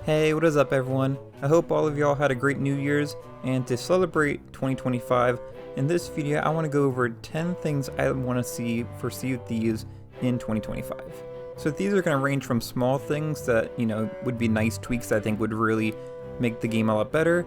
Hey, what is up everyone? I hope all of y'all had a great New Year's, and to celebrate 2025, in this video I want to go over 10 things I want to see for Sea of Thieves in 2025. So these are going to range from small things that, would be nice tweaks that I think would really make the game a lot better,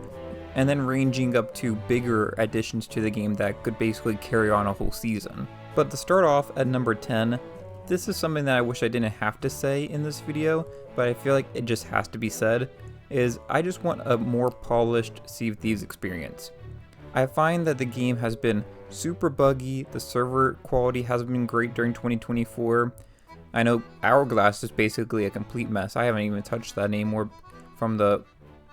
and then ranging up to bigger additions to the game that could basically carry on a whole season. But to start off at number 10, this is something that I wish I didn't have to say in this video, but I feel like it just has to be said, is I just want a more polished Sea of Thieves experience. I find that the game has been super buggy, the server quality hasn't been great during 2024. I know Hourglass is basically a complete mess. I haven't even touched that anymore from the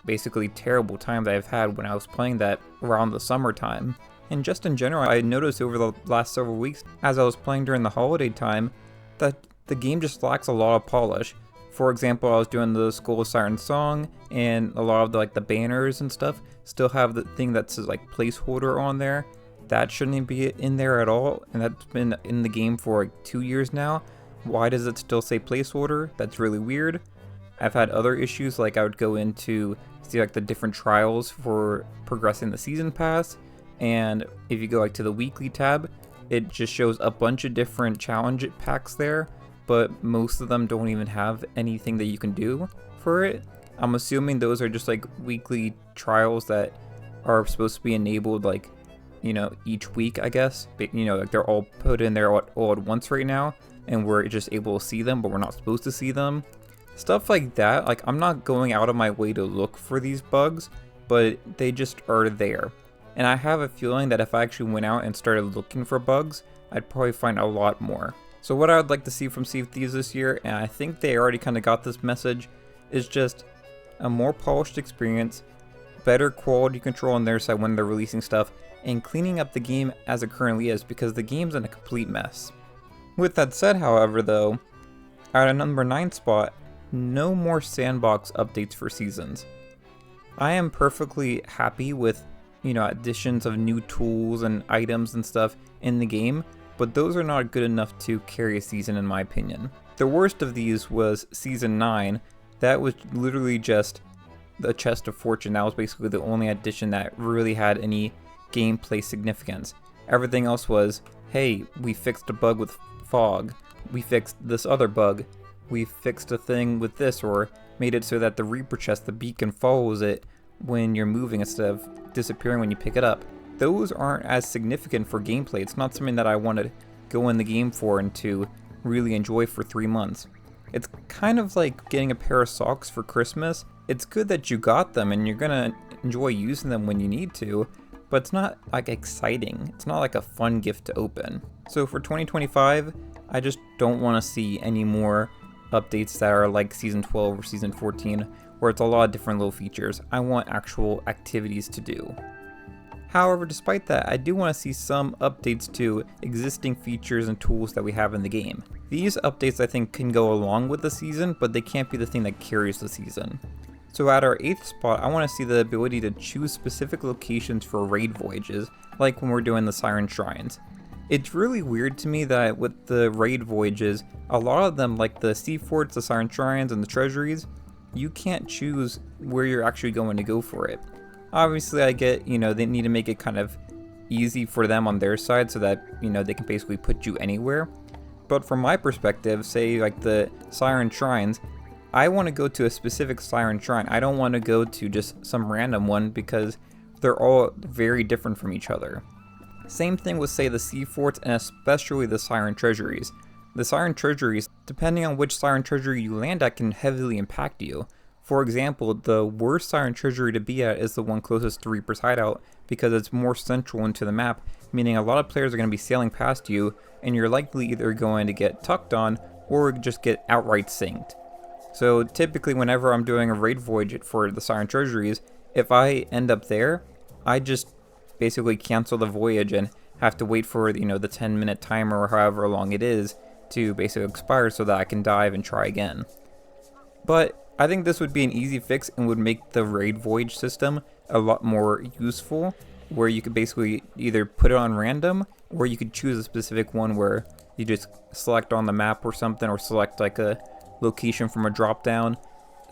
basically terrible time that I've had when I was playing that around the summertime. And just in general, I noticed over the last several weeks as I was playing during the holiday time that the game just lacks a lot of polish. For example, I was doing the Skull of Siren song, and a lot of the banners and stuff still have the thing that says placeholder on there. That shouldn't be in there at all, and that's been in the game for 2 years now. Why does it still say placeholder? That's really weird. I've had other issues, like I would go in to see the different trials for progressing the season pass, and if you go to the weekly tab, it just shows a bunch of different challenge packs there, but most of them don't even have anything that you can do for it. I'm assuming those are just weekly trials that are supposed to be enabled each week, I guess. But, they're all put in there all at once right now, and we're just able to see them, but we're not supposed to see them. Stuff like that, I'm not going out of my way to look for these bugs, but they just are there. And I have a feeling that if I actually went out and started looking for bugs, I'd probably find a lot more. So what I would like to see from Sea of Thieves this year, and I think they already kind of got this message, is just a more polished experience, better quality control on their side when they're releasing stuff, and cleaning up the game as it currently is, because the game's in a complete mess. With that said, however, though, at a number 9 spot, no more sandbox updates for seasons. I am perfectly happy with additions of new tools and items and stuff in the game, but those are not good enough to carry a season in my opinion. The worst of these was Season 9. That was literally just the Chest of Fortune. That was basically the only addition that really had any gameplay significance. Everything else was, hey, we fixed a bug with fog, we fixed this other bug, we fixed a thing with this, or made it so that the Reaper chest, the beacon, follows it when you're moving instead of disappearing when you pick it up. Those aren't as significant for gameplay. It's not something that I want to go in the game for and to really enjoy for 3 months. It's kind of like getting a pair of socks for Christmas. It's good that you got them and you're gonna enjoy using them when you need to, but it's not exciting. It's not a fun gift to open. So for 2025, I just don't want to see any more updates that are like Season 12 or Season 14, where it's a lot of different little features. I want actual activities to do. However, despite that, I do want to see some updates to existing features and tools that we have in the game. These updates I think can go along with the season, but they can't be the thing that carries the season. So at our 8th spot, I want to see the ability to choose specific locations for raid voyages, like when we're doing the Siren Shrines. It's really weird to me that with the raid voyages, a lot of them, like the Sea Forts, the Siren Shrines, and the Treasuries, you can't choose where you're actually going to go for it. Obviously, I get, they need to make it kind of easy for them on their side so that, they can basically put you anywhere. But from my perspective, say the Siren Shrines, I want to go to a specific Siren Shrine. I don't want to go to just some random one because they're all very different from each other. Same thing with, say, the Sea Forts and especially the Siren Treasuries. The Siren Treasuries, depending on which Siren Treasury you land at, can heavily impact you. For example, the worst Siren Treasury to be at is the one closest to Reaper's Hideout because it's more central into the map, meaning a lot of players are going to be sailing past you and you're likely either going to get tucked on or just get outright sinked. So typically whenever I'm doing a raid voyage for the Siren Treasuries, if I end up there, I just basically cancel the voyage and have to wait for the 10-minute timer or however long it is to basically expire so that I can dive and try again. But I think this would be an easy fix and would make the raid voyage system a lot more useful, where you could basically either put it on random or you could choose a specific one where you just select on the map or something, or select a location from a drop down.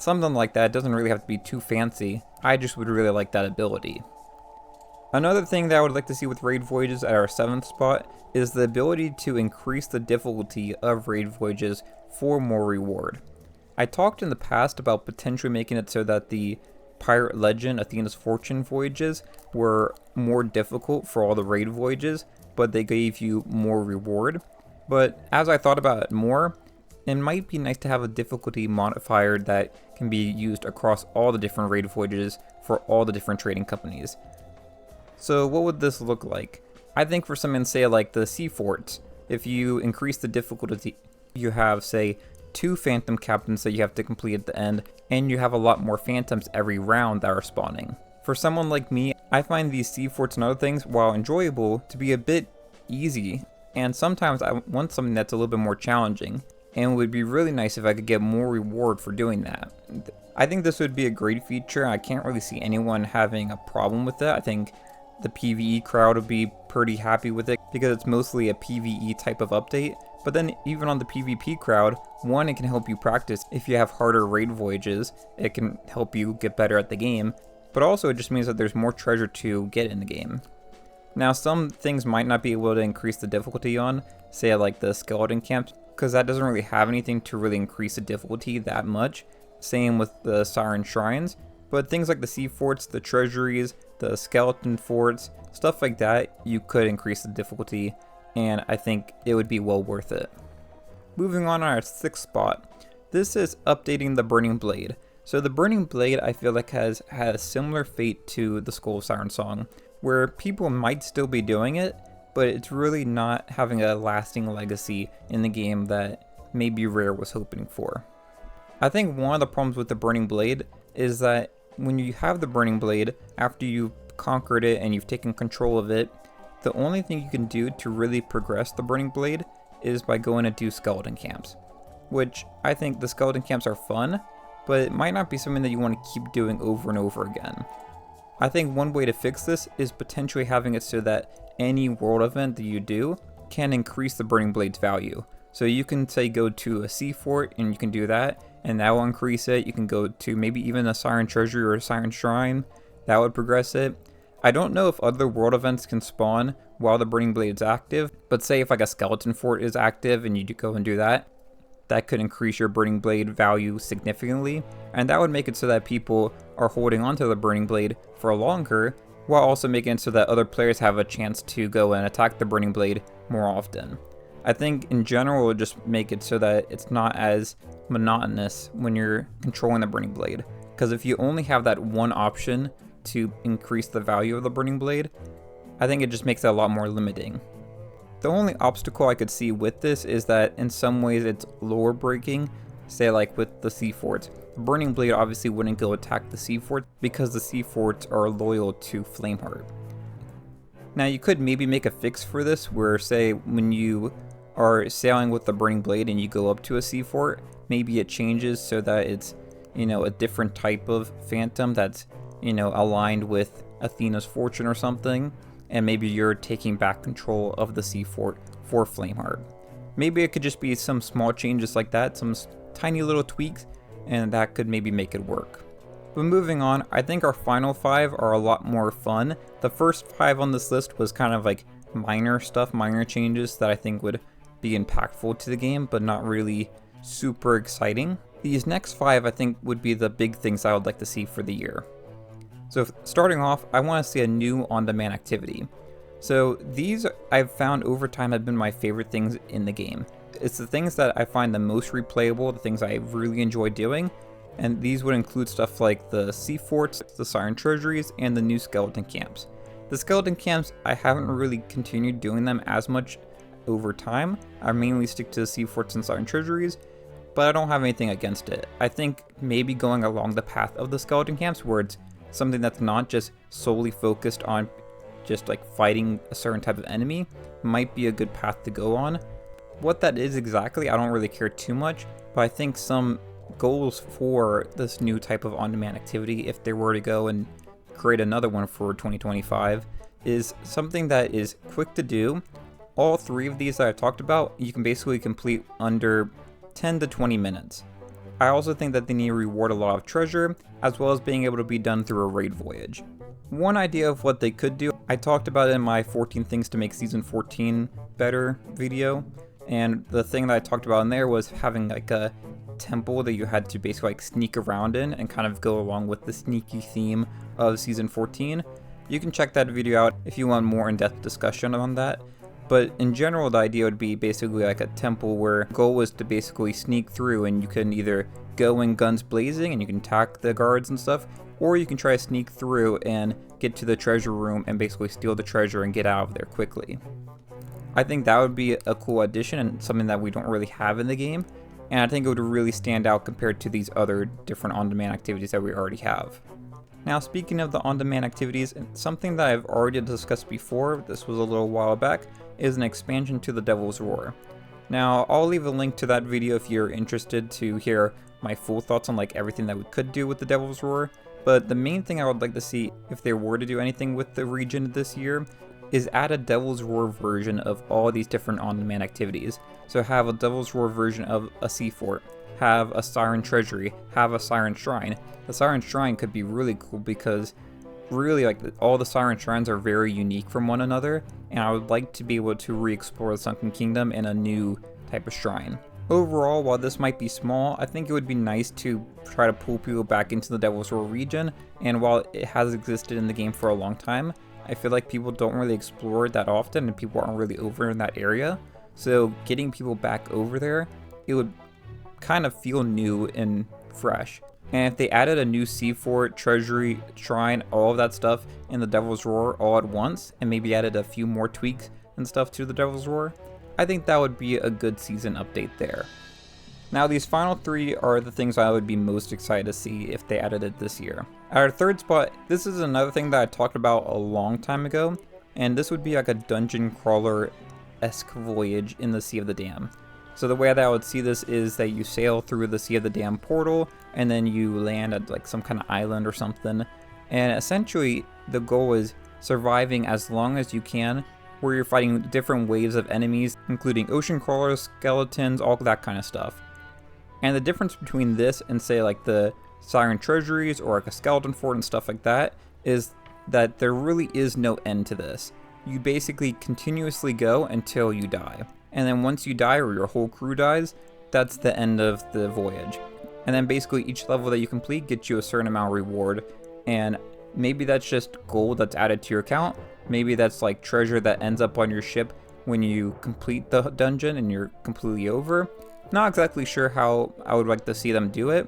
Something like that. It doesn't really have to be too fancy. I just would really like that ability. Another thing that I would like to see with raid voyages at our 7th spot is the ability to increase the difficulty of raid voyages for more reward. I talked in the past about potentially making it so that the Pirate Legend Athena's Fortune voyages were more difficult for all the raid voyages, but they gave you more reward. But as I thought about it more, it might be nice to have a difficulty modifier that can be used across all the different raid voyages for all the different trading companies. So what would this look like? I think for something, say like the Sea Forts, if you increase the difficulty, you have, say, 2 Phantom Captains that you have to complete at the end, and you have a lot more Phantoms every round that are spawning. For someone like me, I find these Sea Forts and other things, while enjoyable, to be a bit easy, and sometimes I want something that's a little bit more challenging, and it would be really nice if I could get more reward for doing that. I think this would be a great feature. I can't really see anyone having a problem with it. I think the PvE crowd would be pretty happy with it because it's mostly a PvE type of update. But then even on the PvP crowd, one, it can help you practice. If you have harder raid voyages, it can help you get better at the game. But also it just means that there's more treasure to get in the game. Now some things might not be able to increase the difficulty on, say like the skeleton camps, because that doesn't really have anything to really increase the difficulty that much. Same with the Siren Shrines. But things like the Sea Forts, the Treasuries, the Skeleton Forts, stuff like that, you could increase the difficulty, and I think it would be well worth it. Moving on our 6th spot, this is updating the Burning Blade. So the Burning Blade, I feel like, has had a similar fate to the Skull of Siren Song, where people might still be doing it, but it's really not having a lasting legacy in the game that maybe Rare was hoping for. I think one of the problems with the Burning Blade is that when you have the Burning Blade, after you've conquered it and you've taken control of it, the only thing you can do to really progress the Burning Blade is by going to do skeleton camps. Which, I think the skeleton camps are fun, but it might not be something that you want to keep doing over and over again. I think one way to fix this is potentially having it so that any world event that you do can increase the Burning Blade's value. So you can, say, go to a Sea Fort and you can do that, and that will increase it. You can go to maybe even a Siren Treasury or a Siren Shrine. That would progress it. I don't know if other world events can spawn while the Burning Blade is active, but say if like a Skeleton Fort is active and you go and do that, that could increase your Burning Blade value significantly, and that would make it so that people are holding onto the Burning Blade for longer, while also making it so that other players have a chance to go and attack the Burning Blade more often. I think in general it would just make it so that it's not as monotonous when you're controlling the Burning Blade, because if you only have that one option to increase the value of the Burning Blade, I think it just makes it a lot more limiting. The only obstacle I could see with this is that in some ways it's lore breaking, say like with the Sea Forts. The Burning Blade obviously wouldn't go attack the Sea Forts because the Sea Forts are loyal to Flameheart. Now you could maybe make a fix for this where, say, when you are sailing with the Burning Blade and you go up to a Sea Fort, maybe it changes so that it's, a different type of Phantom that's, aligned with Athena's Fortune or something, and maybe you're taking back control of the Sea Fort for Flameheart. Maybe it could just be some small changes like that, some tiny little tweaks, and that could maybe make it work. But moving on, I think our final 5 are a lot more fun. The first 5 on this list was kind of like minor stuff, minor changes that I think would be impactful to the game, but not really super exciting. These next 5 I think would be the big things I would like to see for the year. So starting off, I want to see a new on-demand activity. So these I've found over time have been my favorite things in the game. It's the things that I find the most replayable, the things I really enjoy doing, and these would include stuff like the Sea Forts, the Siren Treasuries, and the new skeleton camps. The skeleton camps, I haven't really continued doing them as much over time. I mainly stick to the Sea Forts and Siren Treasuries, but I don't have anything against it. I think maybe going along the path of the skeleton camps where it's something that's not just solely focused on just like fighting a certain type of enemy might be a good path to go on. What that is exactly, I don't really care too much, but I think some goals for this new type of on-demand activity, if they were to go and create another one for 2025, is something that is quick to do. All 3 of these that I talked about, you can basically complete under 10 to 20 minutes. I also think that they need to reward a lot of treasure, as well as being able to be done through a raid voyage. One idea of what they could do, I talked about it in my 14 things to make season 14 better video, and the thing that I talked about in there was having like a temple that you had to basically like sneak around in and kind of go along with the sneaky theme of season 14. You can check that video out if you want more in-depth discussion on that. But in general, the idea would be basically like a temple where the goal was to basically sneak through, and you can either go in guns blazing and you can attack the guards and stuff, or you can try to sneak through and get to the treasure room and basically steal the treasure and get out of there quickly. I think that would be a cool addition and something that we don't really have in the game, and I think it would really stand out compared to these other different on-demand activities that we already have. Now, speaking of the on-demand activities, something that I've already discussed before, this was a little while back, is an expansion to the Devil's Roar. Now, I'll leave a link to that video if you're interested to hear my full thoughts on like everything that we could do with the Devil's Roar, but the main thing I would like to see if they were to do anything with the region this year is add a Devil's Roar version of all these different on-demand activities. So have a Devil's Roar version of a Sea Fort, have a Siren Treasury, have a Siren Shrine. The Siren Shrine could be really cool because really like all the Siren Shrines are very unique from one another, and I would like to be able to re-explore the Sunken Kingdom in a new type of shrine. Overall, while this might be small, I think it would be nice to try to pull people back into the Devil's Roar region, and while it has existed in the game for a long time, I feel like people don't really explore it that often and people aren't really over in that area. So getting people back over there, it would kind of feel new and fresh. And if they added a new Sea Fort, Treasury, Shrine, all of that stuff in the Devil's Roar all at once, and maybe added a few more tweaks and stuff to the Devil's Roar, I think that would be a good season update there. Now, these final three are the things I would be most excited to see if they added it this year. At our third spot, this is another thing that I talked about a long time ago, and this would be like a dungeon crawler-esque voyage in the Sea of the Dam. So the way that I would see this is that you sail through the Sea of the Dam portal, and then you land at like some kind of island or something, and essentially the goal is surviving as long as you can, where you're fighting different waves of enemies, including ocean crawlers, skeletons, all that kind of stuff. And the difference between this and say like the Siren Treasuries or like a skeleton fort and stuff like that is that there really is no end to this. You basically continuously go until you die. And then once you die or your whole crew dies, that's the end of the voyage. And then basically each level that you complete gets you a certain amount of reward, and maybe that's just gold that's added to your account, maybe that's like treasure that ends up on your ship when you complete the dungeon and you're completely over. Not exactly sure how I would like to see them do it,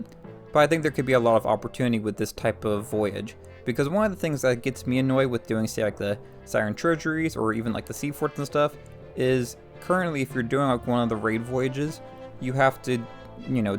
but I think there could be a lot of opportunity with this type of voyage, because one of the things that gets me annoyed with doing say like the Siren Treasuries or even like the Sea Forts and stuff is currently if you're doing like one of the raid voyages, you have to,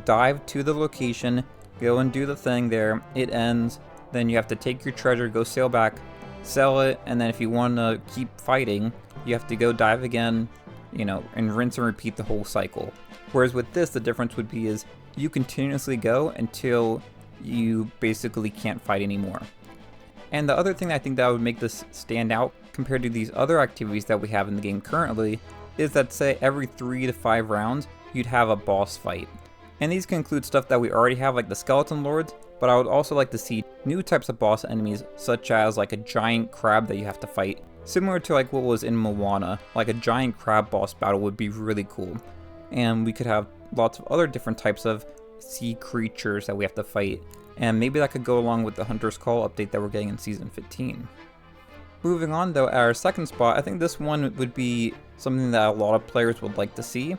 dive to the location, go and do the thing there, it ends, then you have to take your treasure, go sail back, sell it, and then if you want to keep fighting, you have to go dive again, and rinse and repeat the whole cycle. Whereas with this, the difference would be is you continuously go until you basically can't fight anymore. And the other thing I think that would make this stand out compared to these other activities that we have in the game currently is that say every 3 to 5 rounds, you'd have a boss fight. And these can include stuff that we already have like the Skeleton Lords, but I would also like to see new types of boss enemies such as like a giant crab that you have to fight. Similar to like what was in Moana, like a giant crab boss battle would be really cool. And we could have lots of other different types of sea creatures that we have to fight. And maybe that could go along with the Hunter's Call update that we're getting in Season 15. Moving on though, at our second spot, I think this one would be something that a lot of players would like to see.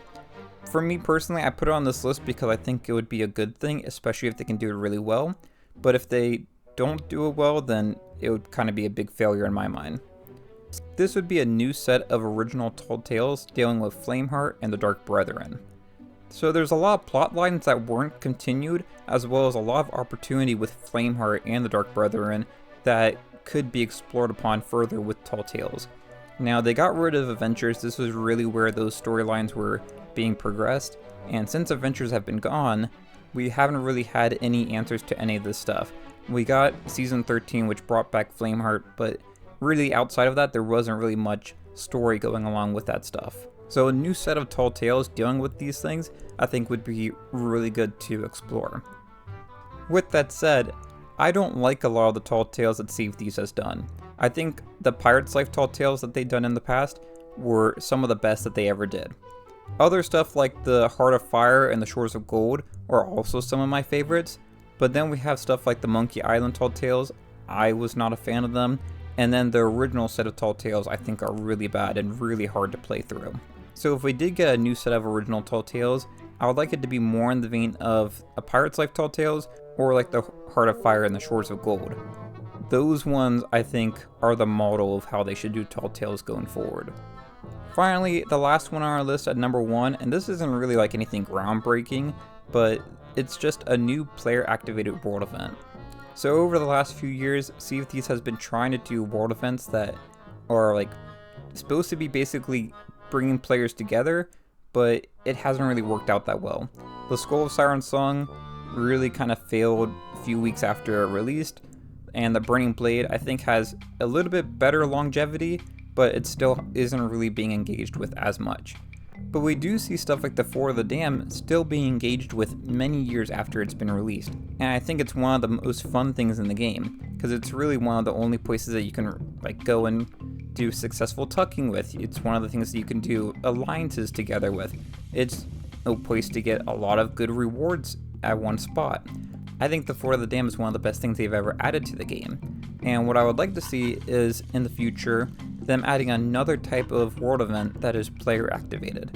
For me personally, I put it on this list because I think it would be a good thing, especially if they can do it really well. But if they don't do it well, then it would kind of be a big failure in my mind. This would be a new set of original Tall Tales dealing with Flameheart and the Dark Brethren. So there's a lot of plot lines that weren't continued, as well as a lot of opportunity with Flameheart and the Dark Brethren that could be explored upon further with Tall Tales. Now, they got rid of Adventures. This was really where those storylines were being progressed, and since Adventures have been gone, we haven't really had any answers to any of this stuff. We got Season 13, which brought back Flameheart, but really outside of that, there wasn't really much story going along with that stuff. So a new set of tall tales dealing with these things I think would be really good to explore. With that said, I don't like a lot of the tall tales that Sea of Thieves has done. I think the Pirate's Life tall tales that they've done in the past were some of the best that they ever did. Other stuff like the Heart of Fire and the Shores of Gold are also some of my favorites, but then we have stuff like the Monkey Island tall tales. I was not a fan of them, and then the original set of tall tales I think are really bad and really hard to play through. So if we did get a new set of original tall tales, I would like it to be more in the vein of a Pirate's Life tall tales or like the Heart of Fire and the Shores of Gold. Those ones I think are the model of how they should do tall tales going forward. Finally, the last one on our list at number 1, and this isn't really like anything groundbreaking, but it's just a new player activated world event. So over the last few years, Sea of Thieves has been trying to do world events that are like supposed to be basically bringing players together, but it hasn't really worked out that well. The Skull of Siren's Song really kind of failed a few weeks after it released, and the Burning Blade I think has a little bit better longevity, but it still isn't really being engaged with as much. But we do see stuff like the Fort of the Dam still being engaged with many years after it's been released, and I think it's one of the most fun things in the game, because it's really one of the only places that you can like go and do successful tucking with. It's one of the things that you can do alliances together with. It's a place to get a lot of good rewards at one spot. I think the Fort of the Dam is one of the best things they've ever added to the game, and what I would like to see is in the future them adding another type of world event that is player activated.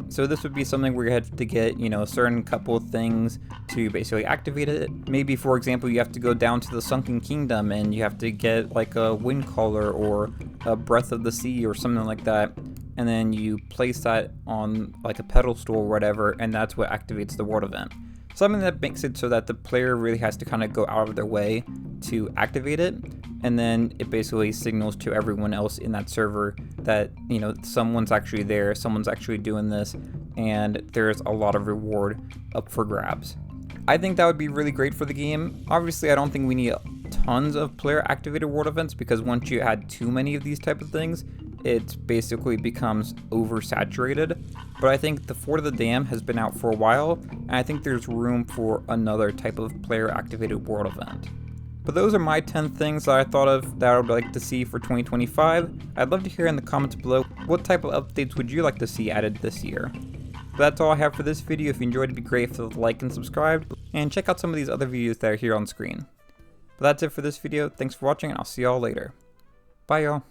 So this would be something where you have to get, a certain couple of things to basically activate it. Maybe, for example, you have to go down to the Sunken Kingdom and you have to get like a wind collar or a Breath of the Sea or something like that, and then you place that on like a pedestal or whatever, and that's what activates the world event. Something that makes it so that the player really has to kind of go out of their way to activate it, and then it basically signals to everyone else in that server that, someone's actually there, someone's actually doing this, and there's a lot of reward up for grabs. I think that would be really great for the game. Obviously, I don't think we need tons of player activated world events, because once you add too many of these type of things, it basically becomes oversaturated. But I think the Fort of the Dam has been out for a while, and I think there's room for another type of player activated world event. But those are my 10 things that I thought of that I would like to see for 2025. I'd love to hear in the comments below what type of updates would you like to see added this year. But that's all I have for this video. If you enjoyed, it'd be great if you like and subscribed, and check out some of these other videos that are here on screen. But that's it for this video. Thanks for watching, and I'll see y'all later. Bye y'all.